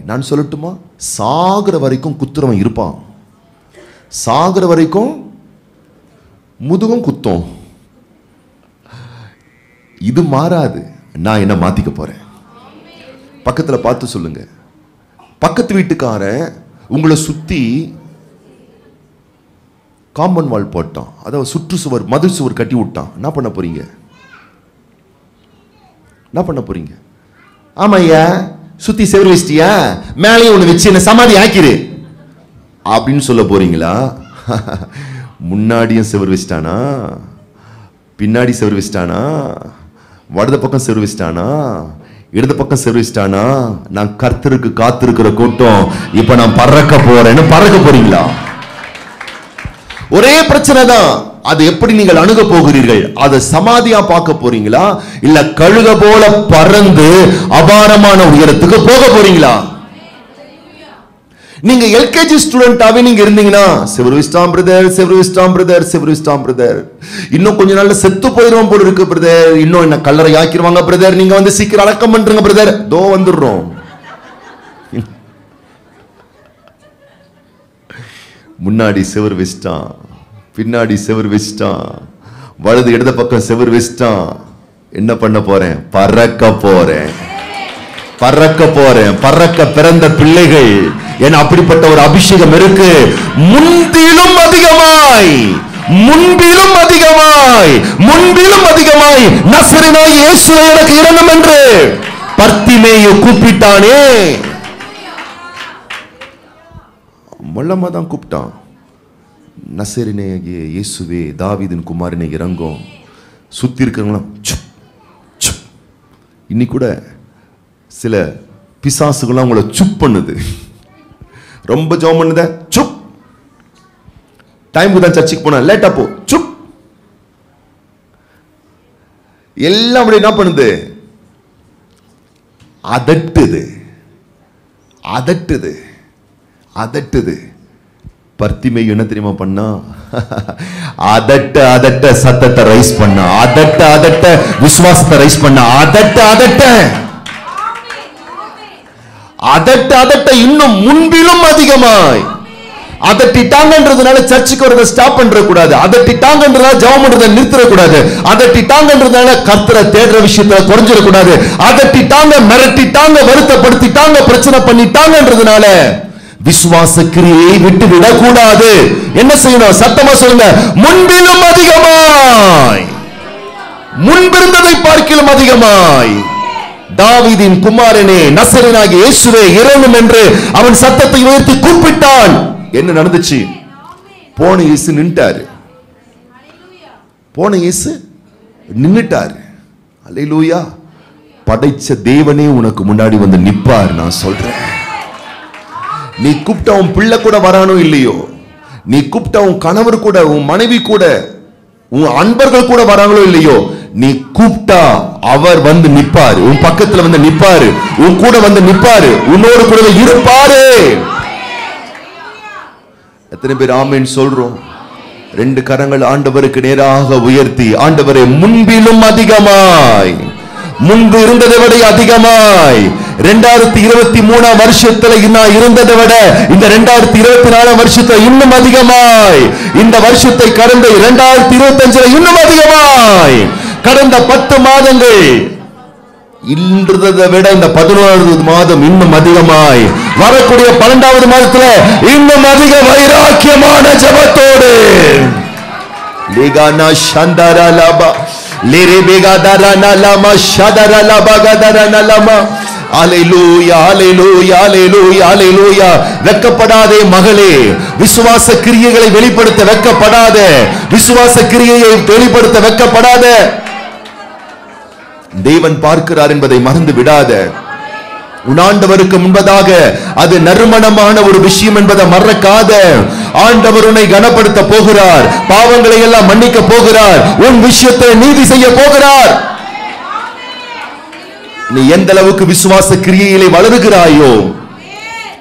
நான் சொல்லட்டுமா, சாகிற வரைக்கும் குத்துறவன் இருப்பான். சாகிற வரைக்கும் முதுகும் குத்தும். இது மாறாது. நான் என்ன மாத்திக்க போறேன். பக்கத்துல பார்த்து சொல்லுங்க, பக்கத்து வீட்டுக்காரன் உங்களை சுத்தி காம்பவுண்ட் வால் போட்டான், அதாவது சுற்றுச்சுவர் மதில் சுவர் கட்டி விட்டான். என்ன பண்ண போறீங்க? என்ன பண்ண போறீங்க? ஆமாய்யா, சுத்தி செவரு வச்சிட்டியா, மேலேயும் ஒண்ணு வச்சு என்ன சமாதி ஆக்கிரு அப்படின்னு சொல்ல போறீங்களா? முன்னாடியும் செவரு வச்சிட்டானா, பின்னாடி செவரு வச்சிட்டானா, வடது பக்கம் செவரு வச்சிட்டானா, இடது பக்கம் செவரு வச்சிட்டானா? நான் கர்த்தருக்கு காத்திருக்கிற கூட்டம், இப்ப நான் பறக்க போறேன்னு பறக்க போறீங்களா? ஒரே பிரச்சனை தான். அது எப்படி நீங்கள் அணுக போகிறீர்கள்? அதை சமாதியா பார்க்க போறீங்களா, இல்ல கழுக போல பறந்து அபாரமான உயரத்துக்கு போக போறீங்களா? நீங்க எல்கேஜி ஸ்டூடெண்டாவே நீங்க இருந்தீங்கன்னா, செவருவிஸ்டாம் பிரதர், செவருவிஸ்டாம் பிரதர், செவருவிஸ்டாம் பிரதர், இன்னும் கொஞ்ச நாள்ல செத்து போயிடுவோம் போல இருக்கு பிரதர், இன்னும் என்ன கல்லறை ஆக்கிடுவாங்க பிரதர், நீங்க வந்து சீக்கிரம் அடக்கம் பண்றீங்க பிரதர், தோ வந்துடுறோம். முன்னாடி செவர் வச்சிட்டான், பின்னாடி செவர் வச்சிட்டான், வலது இடது பக்கம் செவர் வச்சிட்டான். என்ன பண்ண போறேன்? பறக்க போறேன், பறக்க போறேன். பறக்க பிறந்த பிள்ளைகள் என அப்படிப்பட்ட ஒரு அபிஷேகம் இருக்கு. முன்பிலும் அதிகமாய், முன்பிலும் அதிகமாய், முன்பிலும் அதிகமாய் நசரேயனாகிய இயேசுவே எனக்கு இரங்கும் என்று பர்த்திமேயு கூப்பிட்டானே. மொல்லமா தான் கூப்பிட்டான். நசரேயனாகிய இயேசுவே, தாவீதின் குமாரனே இறங்கும். சுத்தி இருக்கிறவங்களாம் இன்னைக்கு கூட சில பிசாசுகள்லாம் உங்களை சுப் பண்ணுது. ரொம்ப ஜெபம் பண்ணுத, சுப். டைமுக்கு தான் சர்ச்சுக்கு போன, லேட்டா போ, சுப். எல்லாம் அப்படி என்ன பண்ணுது? அதட்டுது, அதட்டுது, அதட்டுது. பர்த்திமேயு என்ன தெரியுமா பண்ணா? அதட்ட அதட்ட சத்தத்தை ரைஸ் பண்ண, அதட்ட அதட்ட விசுவாசத்தை ரைஸ் பண்ண, அதட்ட அதட்ட அதட்ட அதட்ட இன்னும் முன்பிலும் அதிகமாய். அதட்டிட்டாங்கன்றதுனால சர்ச்சுக்கு வரத ஸ்டாப் பண்ற கூடாது, அதட்டிட்டாங்கன்றதால ஜெபம் பண்றதை நிறுத்திட கூடாது, அதட்டிட்டாங்கன்றதால கர்த்தரை தேடுற விஷயத்துல குறைஞ்சிட கூடாது, அதட்டிட்டாங்க, மிரட்டிட்டாங்க, வருத்தப்படுத்திட்டாங்க, பிரச்சனை பண்ணிட்டாங்கன்றதுனால விசுவாச கிரியை விட்டு விடக்கூடாது. என்ன செய்யணும்? சத்தமா சொல்லுங்க, முன்பிலும் அதிகமாய், முன்பிருந்ததை பார்க்கிலும் அதிகமாய் தாவீதின் குமாரனே நசரேயனாகிய இயேசுவே இரங்கும் என்று அவன் சத்தத்தை உயர்த்தி கூப்பிட்டான். என்ன நடந்துச்சு? போன இயேசு நின்னுட்டாரு, போன இயேசு நின்னுட்டாரு. அல்லேலூயா. படைச்ச தேவனே உனக்கு முன்னாடி வந்து நிப்பார். நான் சொல்றேன், நீ கூப்பிட்ட உன் பிள்ளை கூட வரானோ இல்லையோ, நீ கூப்பிட்ட உன் கணவர் கூட, உன் மனைவி கூட, உன் அன்பர்கள் கூட வராங்களோ இல்லையோ, நீ கூப்பிட்டா அவர் வந்து நிப்பாரு, உன் பக்கத்துல வந்து நிப்பாரு, உன் கூட வந்து நிப்பாரு, உன்னோடு கூட இருப்பாரு. எத்தனை பேர் ஆமென் சொல்றோம்? ரெண்டு கரங்கள் ஆண்டவருக்கு நேராக உயர்த்தி, ஆண்டவரே முன்பிலும் அதிகமாய், முன்பு இருந்ததை விட அதிகமாய், 2023 வருஷத்துல நான் இருந்ததை விட இந்த 2024 வருஷத்துல இன்னும் அதிகமாய், இந்த வருஷத்தை கடந்த 2025 இன்னும் அதிகமாய், கடந்த 10 மாதங்கள் இன்றதை விட இந்த 11வது மாதம் இன்னும் அதிகமாய், வரக்கூடிய 12வது மாதத்துல இன்னும் அதிக வைராக்கியமான ஜெபத்தோடு லேகானா சந்தரா லபா லேரே பேகாதரனா லமா ஷதரா பகதரனா லமா. அல்லேலூயா, அல்லேலூயா, அல்லேலூயா, அல்லேலூயா. வெட்கப்படாதே மகளே, விசுவாச கிரியைகளை வெளிப்படுத்த வெட்கப்படாத, விசுவாச கிரியையை வெளிப்படுத்த வெட்கப்படாத. தேவன் பார்க்கிறார் என்பதை மறந்து விடாத. உன் ஆண்டவருக்கு முன்பதாக அது நறுமணமான ஒரு விஷயம் என்பதை மறக்காத. ஆண்டவர் உன்னை கனப்படுத்த போகிறார், பாவங்களை எல்லாம் மன்னிக்க போகிறார், உன் விஷயத்தை நீதி செய்ய போகிறார். நீ எந்த அளவுக்கு விசுவாச கிரியையிலே வளருகிறாயோ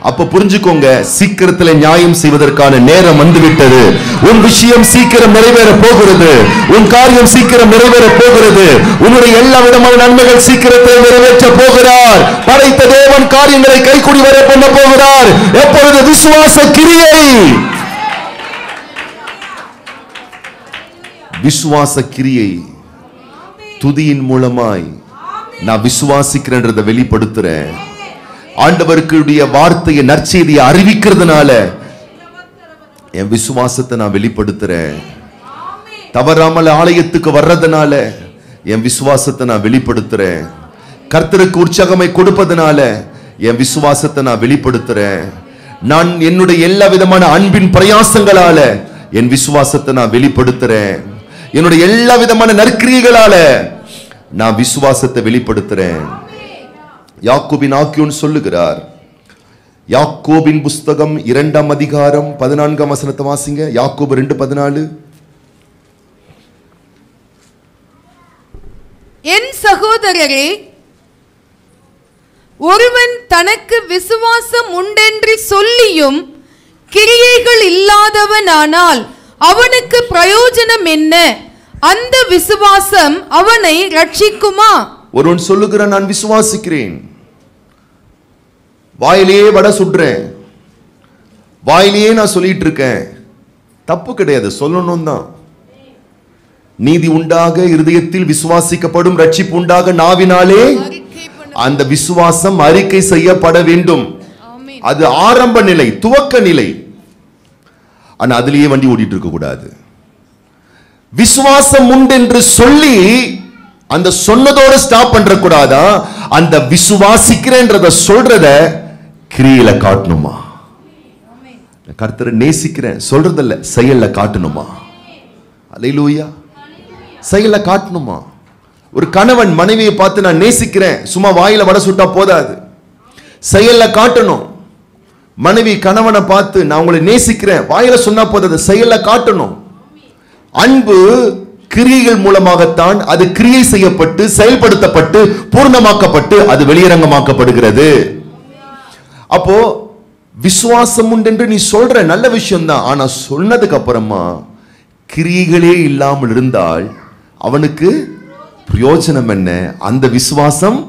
அப்ப புரிஞ்சுக்கோங்க, சீக்கிரத்துல நியாயம் செய்வதற்கான நேரம் வந்துவிட்டது. உன் விஷயம் சீக்கிரம் நிறைவேற போகிறது. உன் காரியம் சீக்கிரம் நிறைவேற போகிறது. உன்னுடைய எல்லா விதமான நன்மைகள் சீக்கிரத்தில் நிறைவேற்ற போகிறார். படைத்த தேவன் காரியங்களை கைக்கூடி வர பண்ண போகிறார். எப்பொழுது? விசுவாச கிரியை. விசுவாச கிரியை துதியின் மூலமாய் நான் விசுவாசிக்கிறேன்றதை வெளிப்படுத்துறேன். ஆண்டவருடைய வார்த்தையை, நற்செய்தியை அறிவிக்கிறதுனால என் விசுவாசத்தை நான் வெளிப்படுத்துறேன். தவறாமல் ஆலயத்துக்கு வர்றதுனால என் விசுவாசத்தை நான் வெளிப்படுத்துறேன். கர்த்தருக்கு உற்சாகமை கொடுப்பதனால என் விசுவாசத்தை நான் வெளிப்படுத்துறேன். நான் என்னுடைய எல்லா விதமான அன்பின் பிரயாசங்களால என் விசுவாசத்தை நான் வெளிப்படுத்துறேன். என்னுடைய எல்லா விதமான நற்கிரியைகளால நான் விசுவாசத்தை வெளிப்படுத்துறேன். யாக்கோபின் ஆக்கியோன் சொல்லுகிறார். யாக்கோபின் புஸ்தகம் 2ஆம் அதிகாரம் 14ஆம் வசனத்தை வாசிங்க. யாக்கோபு 2:14. என் சகோதரரே, ஒருவன் தனக்கு விசுவாசம் உண்டென்று சொல்லியும் கிரியைகள் இல்லாதவனானால் அவனுக்கு பிரயோஜனம் என்ன? அந்த விசுவாசம் அவனை ரட்சிக்குமா? ஒருவன் சொல்லுகிறான், நான் விசுவாசிக்கிறேன், வாயிலேயே வடை சுடுறேன், வாயிலேயே நான் சொல்லிட்டு இருக்கேன். தப்பு கிடையாது, சொல்லணும் தான். நீதி உண்டாக இருதயத்தில் விசுவாசிக்கப்படும், ரட்சிப்பு உண்டாக நாவினாலே அந்த விசுவாசம் அறிக்கை செய்யப்பட வேண்டும். அது ஆரம்ப நிலை, துவக்க நிலை. ஆனா அதுலயே வண்டி ஓடிட்டு இருக்க கூடாது. விசுவாசம் உண்டு என்று சொல்லி அந்த சொன்னதோட ஸ்டாப் பண்ற கூடாதா? அந்த விசுவாசிக்கிறேன்றத சொல்றத கிரியையில காட்டணுமா? கர்த்தரை நேசிக்கிறேன் சொல்றதில்ல, செயல்ல காட்டணுமா? அல்லேலூயா. செயல்ல காட்டணுமா? ஒரு கணவன் மனைவியை பார்த்து நான் நேசிக்கிறேன் சும்மா வாயில வடை சுட்டா போதாது, செயல்ல காட்டணும். மனைவி கணவனை பார்த்து நான் உங்களை நேசிக்கிறேன் வாயில சொன்னா போதாது, செயல்ல காட்டணும். அன்பு கிரியைகள் மூலமாகத்தான் அது கிரியை செய்யப்பட்டு செயல்படுத்தப்பட்டு பூர்ணமாக்கப்பட்டு அது வெளியரங்கமாக்கப்படுகிறது. அப்போ விசுவாசம் உண்டு என்று நீ சொல்ற நல்ல விஷயம் தான். ஆனா சொன்னதுக்கு அப்புறமா கிரியைகளே இல்லாமல் இருந்தால் அவனுக்கு பிரயோஜனம் என்ன? அந்த விசுவாசம்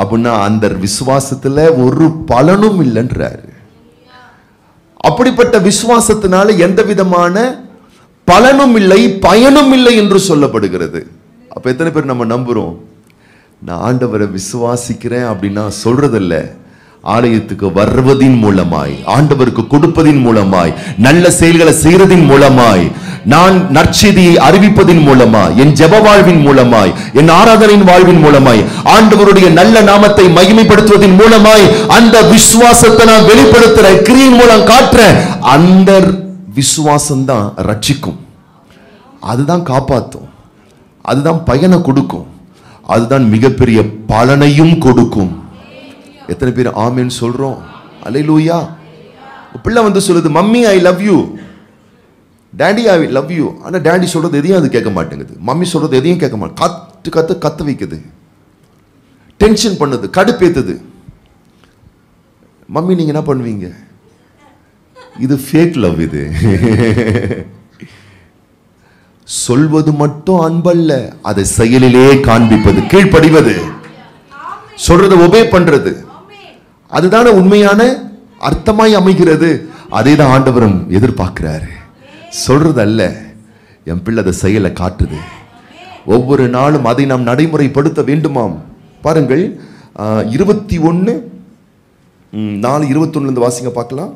அப்படின்னா அந்த விசுவாசத்துல ஒரு பலனும் இல்லைன்றாரு. அப்படிப்பட்ட விசுவாசத்தினால எந்த விதமான பலனும் இல்லை, பயனும் இல்லை என்று சொல்லப்படுகிறது. அப்ப எத்தனை பேர் நம்ம நம்புறோம்? நான் ஆண்டவரை விசுவாசிக்கிறேன் அப்படின்னா சொல்றதில்ல, ஆலயத்துக்கு வருவதின் மூலமாய், ஆண்டவருக்கு கொடுப்பதின் மூலமாய், நல்ல செயல்களை செய்யறதின் மூலமாய், நான் நற்செய்தியை அறிவிப்பதின் மூலமாய், என் ஜெப வாழ்வின் மூலமாய், என் ஆராதனையின் வாழ்வின் மூலமாய், ஆண்டவருடைய நல்ல நாமத்தை மகிமைப்படுத்துவதன் மூலமாய் அந்த விசுவாசத்தை நான் வெளிப்படுத்துற கிரியின் மூலம் காட்டுற அந்த விசுவாசம் தான் ரட்சிக்கும். அதுதான் காப்பாற்றும், அதுதான் பயனை கொடுக்கும், அதுதான் மிகப்பெரிய பலனையும் கொடுக்கும். எத்தனை பேர் ஆமென் சொல்றோம்? அல்லேலூயா. பிள்ளை வந்து சொல்லுது, mummy I love you, daddy I love you. ஆனா டாடி சொல்றது எதையும் அது கேட்க மாட்டேங்குது, மம்மி சொல்றது எதையும் கேட்க மாட்டேங்குது. கத்து வைக்குது, டென்ஷன் பண்ணுது, கடுப்பேத்துது. மம்மி நீங்க என்ன பண்ணுவீங்க? இது ஃபேக் லவ். இது சொல்வது மட்டும் அன்பல்ல, அதை செயலிலே காண்பிப்பது, கீழ்ப்படிவது, சொல்றதை ஒபே பண்றது, அதுதான உண்மையான அர்த்தமாய் அமைகிறது. அதே தான் ஆண்டவரும் எதிர்பார்க்கிறாரு. சொல்றது அல்ல, என் பிள்ளை அதை செயலை காட்டுது. ஒவ்வொரு நாளும் அதை நாம் நடைமுறைப்படுத்த வேண்டுமாம். பாருங்கள் 21:4-21 வாசிங்க பார்க்கலாம்.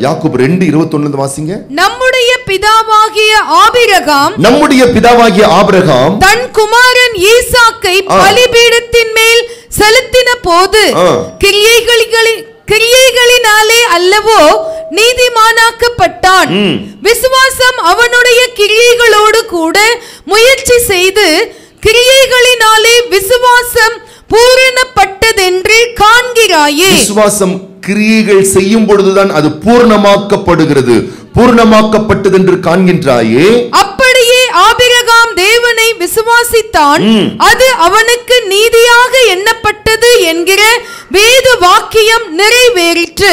யாக்கோபு 2:21 வாசிங்க. நம்முடைய பிதாவாகிய ஆபிரகாம் தன் குமாரன் ஈசாக்கை பலிபீடத்தின் மேல் செலுத்தின போது கிரியைகளினாலே அல்லவோ நீதிமானாக்கப்பட்டான். விசுவாசம் அவனுடைய கிரியைகளோடு கூட முயற்சி செய்து கிரியைகளினாலே விசுவாசம் பூரணப்பட்டதென்று காண்கிறாயே. விசுவாசம் கிரியைகள் செய்யும் பொழுதுதான் அது பூர்ணமாக்கப்படுகிறது. பூர்ணமாக்கப்பட்டது என்று காண்கின்றாயே. அப்படியே ஆபிரகாம் தேவனை விசுவாசித்தான், அது அவனுக்கு நீதியாக எண்ணப்பட்டது என்கிற வேத வாக்கியம் நிறைவேறிற்று.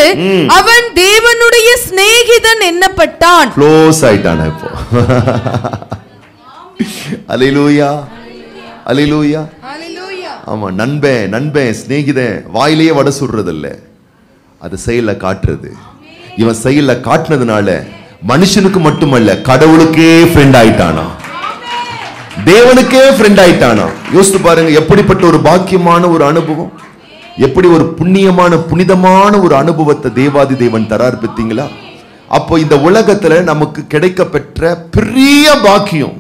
அவன் தேவனுடைய சிநேகிதன் எண்ணப்பட்டான். க்ளோஸ் ஆயிட்டான் இப்போ. அல்லேலூயா, அல்லேலூயா. ஆமா, நண்பன் நண்பன் சிநேகிதன் வாயிலேயே வட சுடுறது இல்ல, அது செயல காட்டுறது. இவன் செயல காட்டினதுனால மனுஷனுக்கு மட்டுமல்ல கடவுளுக்கே ஃப்ரெண்ட் ஆயிட்டானா, தேவனுக்கே ஃப்ரெண்ட் ஆயிட்டானா. யோசித்து பாருங்க, எப்படிப்பட்ட ஒரு பாக்கியமான ஒரு அனுபவம், எப்படி ஒரு புண்ணியமான புனிதமான ஒரு அனுபவத்தை தேவாதி தேவன் தரார் பார்த்தீங்களா? அப்போ இந்த உலகத்துல நமக்கு கிடைக்க பெற்ற பெரிய பாக்கியம்,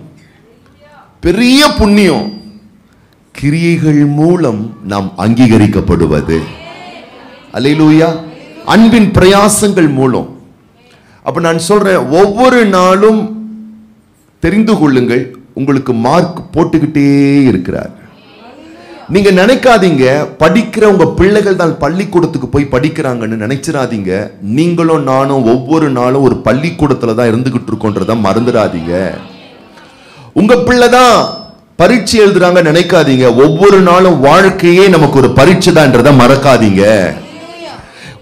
பெரிய புண்ணியம், கிரியைகள் மூலம் நாம் அங்கீகரிக்கப்படுவது. அல்லேலூயா. அன்பின் பிரயாசங்கள் மூலம். அப்ப நான் சொல்றேன், ஒவ்வொரு நாளும் தெரிந்து கொள்ளுங்கள், உங்களுக்கு மார்க் போட்டுக்கிட்டே இருக்கிறார். நீங்க நினைக்காதீங்க படிக்கிற உங்க பிள்ளைகள் தான் பள்ளிக்கூடத்துக்கு போய் படிக்கிறாங்கன்னு நினைச்சிடாதீங்க. நீங்களும் நானும் ஒவ்வொரு நாளும் ஒரு பள்ளிக்கூடத்துல தான் இருந்துகிட்டு இருக்கோன்றத மறந்துடாதீங்க. உங்க பிள்ளை தான் பரீட்சை எழுதுறாங்க நினைக்காதீங்க. ஒவ்வொரு நாளும் வாழ்க்கையே நமக்கு ஒரு பரீட்சை தான்றத மறக்காதீங்க.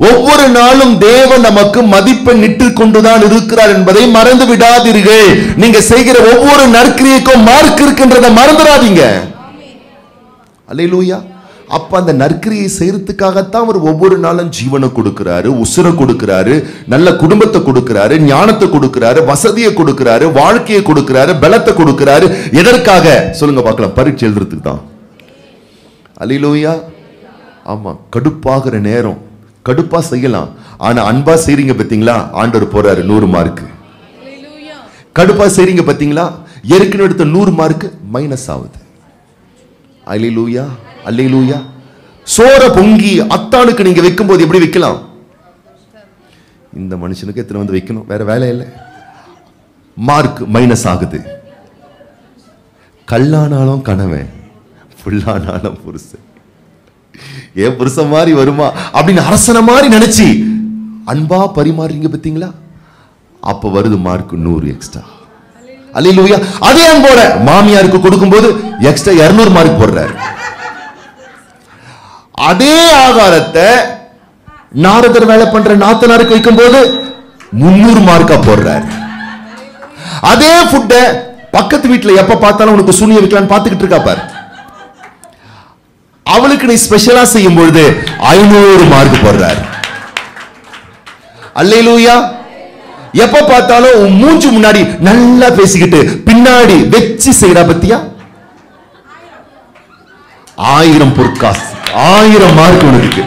ஒவ்வொரு நாளும் தேவன் நமக்கு மதிப்பெண் இட்டு கொண்டுதான் இருக்கிறார் என்பதை மறந்து விடாதீர்கள். நீங்க செய்கிற ஒவ்வொரு நற்கிரியைக்கும் மார்க் இருக்கின்றத மறந்துடாதீங்க. அல்லேலூயா. அப்ப அந்த நற்கிரியை செய்யறதுக்காகத்தான் அவர் ஒவ்வொரு நாளும் ஜீவனை கொடுக்கிறாரு, உசுரை கொடுக்கிறாரு, நல்ல குடும்பத்தை கொடுக்கிறாரு, ஞானத்தை கொடுக்கிறாரு, வசதியை கொடுக்கிறாரு, வாழ்க்கையை கொடுக்கிறாரு, பலத்தை கொடுக்கிறாரு. எதற்காக சொல்லுங்க பார்க்கலாம்? பரீட்சை எழுதுறதுக்கு தான். அல்லேலூயா. ஆமா, கடுப்பாகிற நேரம் கடுப்பா செய்யலாம், ஆனா அன்பா செய்றீங்க பாத்தீங்களா, ஆண்டவர் போறாரு 100 மார்க். கடுப்பா செய்றீங்க பாத்தீங்களா, ஏற்கனவே எடுத்த 100 மார்க் மைனஸ் ஆகுது. அல்லேலூயா, அல்லேலூயா. சோற பொங்கி அத்தானுக்கு நீங்க வைக்கும் போது எப்படி வைக்கலாம்? இந்த மனுஷனுக்கு எத்தனை வந்து வைக்கணும், வேற வேலை இல்லை, மார்க் மைனஸ் ஆகுது. கல்லானாலும் கணவன், புல்லானாலும் புருஷன், ஏன் புருஷன் மாதிரி வருமா அப்படின்னு அரசன மாதிரி நினைச்சு அன்பா பரிமாறீங்க பாத்தீங்களா, அப்ப வருது மார்க் 100 எக்ஸ்ட்ரா. அல்லேலூயா. அதே அன்போட மாமியாருக்கு கொடுக்கும்போது எக்ஸ்ட்ரா 200 மார்க் போடுறாரு. அதே ஆகாரத்தை நாரதர் வேலை பண்ற நாத்தனாருக்கு வைக்கும் போது 300 மார்க்கா போடுறாரு. அதே ஃபுட்ட பக்கத்து வீட்டுல எப்ப பார்த்தாலும் உனக்கு சூனிய வைக்கலான்னு பார்த்துக்கிட்டு இருக்கா பாரு, அவளுக்கு நீ ஸ்பெஷலா செய்யும் பொழுது 500 மார்க் போடுறாரு. அல்லேலூயா. எப்ப பார்த்தாலும் உன் மூஞ்சி முன்னாடி நல்லா பேசிக்கிட்டு பின்னாடி வெச்சு செய்யறா பத்தியா, 1000 பொற்காசு, 1000 மார்க் உனக்கு.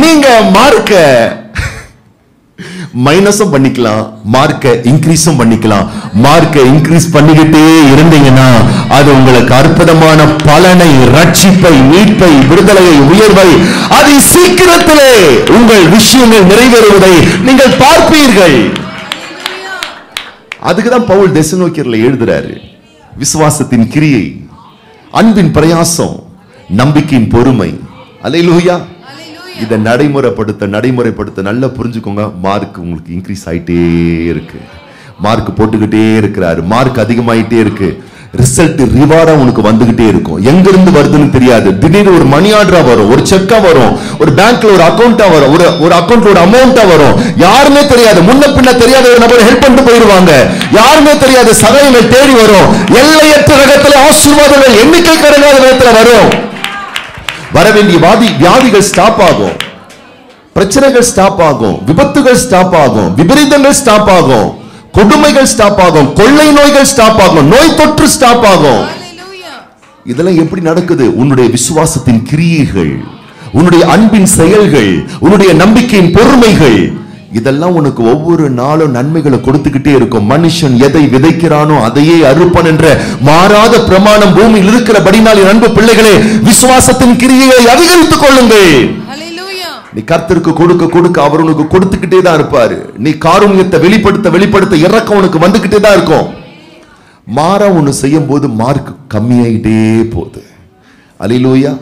நீங்க மார்க்க மைனஸும் பண்ணிக்கலாம், மார்க்க இன்க்ரீஸும் பண்ணிக்கலாம். மார்க்க இன்க்ரீஸ் பண்ணிக்கிட்டே இருந்தீங்கன்னா அது உங்களுக்கு அற்புதமான பலனை, ரட்சிப்பை, மீட்பை, விடுதலையை, உயர்வை, அதை சீக்கிரத்திலே உங்கள் விஷயங்கள் நிறைவேறுவதை நீங்கள் பார்ப்பீர்கள். அதுக்குதான் பவுல் தெசலோனிக்கேயர்ல எழுதுறாரு, விசுவாசத்தின் கிரியை, அன்பின் பிரயாசம், நம்பிக்கையின் பொறுமை. அல்லேலூயா. இதை நடைமுறைப்படுத்த நல்லா புரிஞ்சுக்கோங்க. மார்க் உங்களுக்கு இன்க்ரீஸ் ஆயிட்டே இருக்கு, மார்க் போட்டுக்கிட்டே இருக்கிறாரு, மார்க் அதிகமாயிட்டே இருக்கு, ரிசல்ட் ரிவார்டா உனக்கு வந்துகிட்டே இருக்கும். எங்க இருந்து வருதுன்னு தெரியாது, திடீர்னு ஒரு மணி ஆர்டரா வரும், ஒரு செக்கா வரும், ஒரு பேங்க்ல ஒரு அக்கௌண்டா வரும், ஒரு அக்கௌண்ட்ல ஒரு அமௌண்டா வரும். யாருமே தெரியாது, முன்ன பின்ன தெரியாத ஒரு நபர் ஹெல்ப் பண்ணிட்டு போயிருவாங்க. யாருமே தெரியாது, சகாயங்கள் தேடி வரும். எல்லையற்ற ரகத்துல ஆசீர்வாதங்கள் எண்ணிக்கை கடங்காத விதத்துல வரும். வரவேண்டிய வியாதிகள் ஸ்டாப் ஆகும், பிரச்சனைகள் ஸ்டாப் ஆகும், விபத்துகள் ஸ்டாப் ஆகும், விபரீதங்கள் ஸ்டாப் ஆகும், கொடுமைகள் ஸ்டாப் ஆகும், கொள்ளை நோய்கள் ஸ்டாப் ஆகும், நோய் தொற்று ஸ்டாப் ஆகும். இதெல்லாம் எப்படி நடக்குது? உன்னுடைய விசுவாசத்தின் கிரியைகள், உன்னுடைய அன்பின் செயல்கள், உன்னுடைய நம்பிக்கையின் பொறுமைகள், இதெல்லாம் உனக்கு ஒவ்வொரு நாளும் நன்மைகளை கொடுத்துக்கிட்டே இருக்கும். மனுஷன் எதை விதைக்கிறானோ அதையே அறுப்பான் என்ற மாறாத பிரமாணம் பூமியில் இருக்கிறபடினால் அன்பு பிள்ளைகளே, விசுவாசத்தின் கிரியையை அதிகரித்துக் கொள்ளுங்கள். நீ கர்த்தருக்கு கொடுக்க கொடுக்க அவர் உனக்கு கொடுத்துக்கிட்டே தான் இருப்பாரு. நீ காருண்யத்தை வெளிப்படுத்த இறக்கம் உனக்கு வந்துகிட்டே தான் இருக்கும். மாறா ஒண்ணு செய்யும் போது மார்க் கம்மியாயிட்டே போகுது. அல்லேலூயா.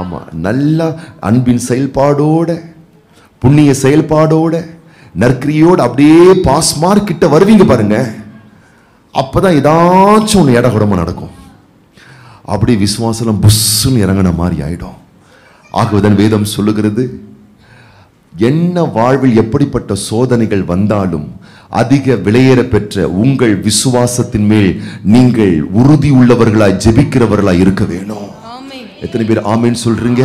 ஆமா, நல்லா அன்பின் செயல்பாடோட, புண்ணிய செயல்பாடோட, நற்கிரியோட அப்படியே பாஸ் மார்க் கிட்ட வருவீங்க பாருங்க. அப்பதான் ஏதாச்சும் ஒன்று இடகுடமா நடக்கும். அப்படி விசுவாசம் புஷ்ன்னு இறங்கின மாதிரி ஆயிடும். ஆகவேதான் வேதம் சொல்லுகிறது, என்ன வாழ்வில் எப்படிப்பட்ட சோதனைகள் வந்தாலும் அதிக விலையேற பெற்ற உங்கள் விசுவாசத்தின் மேல் நீங்கள் உறுதி உள்ளவர்களாய் ஜெபிக்கிறவர்களாய் இருக்க வேணும். எத்தனை பேர் ஆமென் சொல்றீங்க?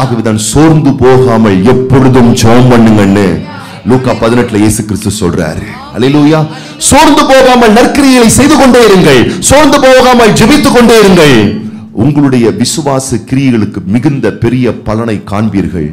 ஆகவேதான் சோர்ந்து போகாமல் எப்பொழுதும் ஜெபம் பண்ணுங்கன்னு லூக்கா 18 இயேசு கிறிஸ்து சொல்றாரு. அல்லேலூயா. சோர்ந்து போகாமல் நற்கிரியைகளை செய்து கொண்டே இருங்கள், சோர்ந்து போகாமல் ஜெபித்துக் கொண்டே இருங்கள். உங்களுடைய விசுவாச கிரியைகளுக்கு மிகுந்த பெரிய பலனை காண்பீர்கள்.